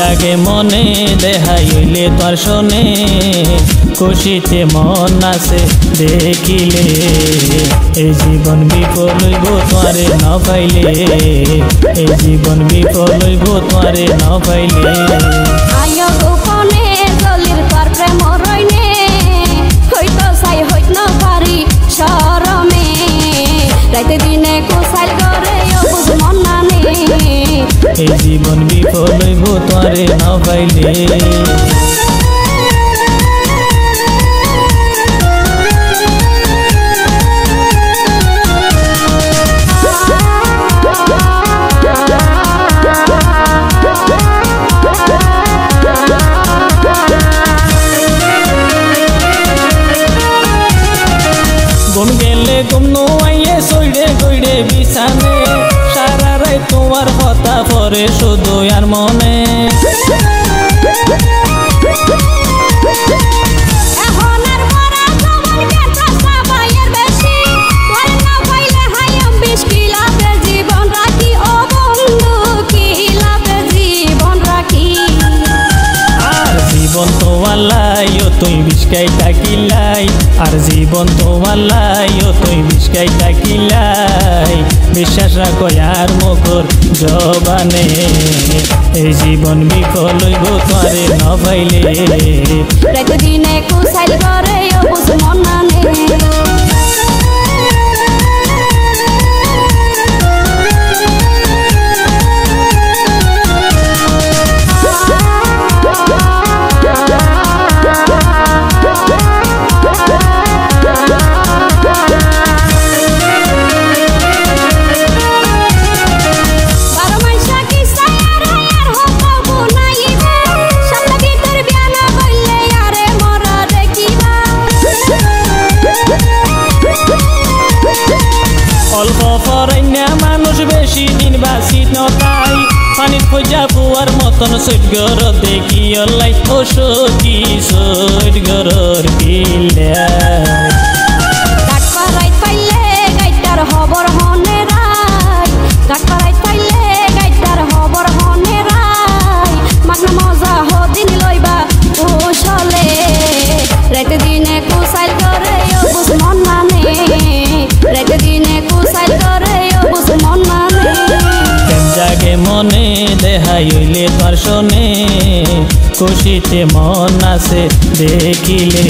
জাগে মনে দেহাই হইলে তোর শোনে খুশিতে মন নাচে দেখিলে এই জীবন বিফল হইব তোরে না পাইলে এই জীবন বিফল হইব তোরে না পাইলে আয়ো গোপনে জলির তোর প্রেম রইনে হইতো চাই হইত না পারি শরমে রাইতে দিনে কোসাইল করে বুঝ মন নানে এই জীবন বিফল হইব তোরে না পাইলে ঘুম গেলে ঘুম নোয়াইয়ে সইড়ে গইড়ে বিছানে সারা রাত তোমার কথা পরে শুধু আর মনে জীবন তোমার লাইও তুই বিস্কাই থাকিলাই আর জীবন তোমার লাইও তুই বিস্কাই থাকিলাই বিশ্বাস রাখো আর মুখর জবানে এই জীবন বিফল হইব তোরে না পাইলে রাত দিনে কোসাইল করে বুঝ মন নানে অল্প পরাইনা মানুষ বেশি নির্বাচিত নতাই পানির খোঁজা বুয়ার মতন সৈট গর দেখি অল্লাই ও সখী সৈট গরর পিলে কাঠপাড়াই পাইলে গাইটার হবর হনে রাই কাঠপাড়াই পাইলে গাইটার হবর হনে রাই মাগনা মজা হদিন লইবা কুশলে রাতে দিনে কুসাইল করে বুঝ মন মানে রাতে দিনে কুসাইল করে বুঝ মন মানে জাগে মনে দেহাই হইলে তোর শোনে খুশিতে মন নাচে দেখিলে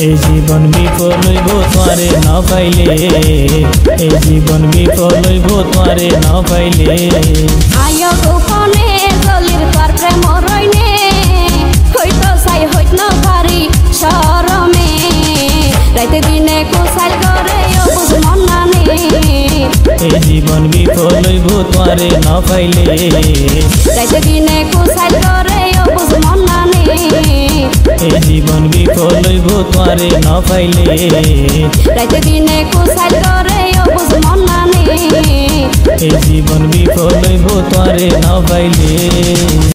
এই জীবন বিফল হইব তোরে না পাইলে এই জীবন বিফল হইব তোরে না পাইলে আয়ো গোপনে জলির তোর প্রেম রইনে হইতো চাই হইত না পারি শরমে রাইতে দিনে কোসাইল করে বুঝ মন নানে এই জীবন বিফল হইব তোরে না পাইলে রাইতে দিনে কোসাইল করে বুঝ মন নানে এই জীবন বিফল হইব তোরে না পাইলে রাইতে দিনে কোসাইল করে বুঝ মন নানে এই জীবন বিফল হইব তোরে না পাইলে।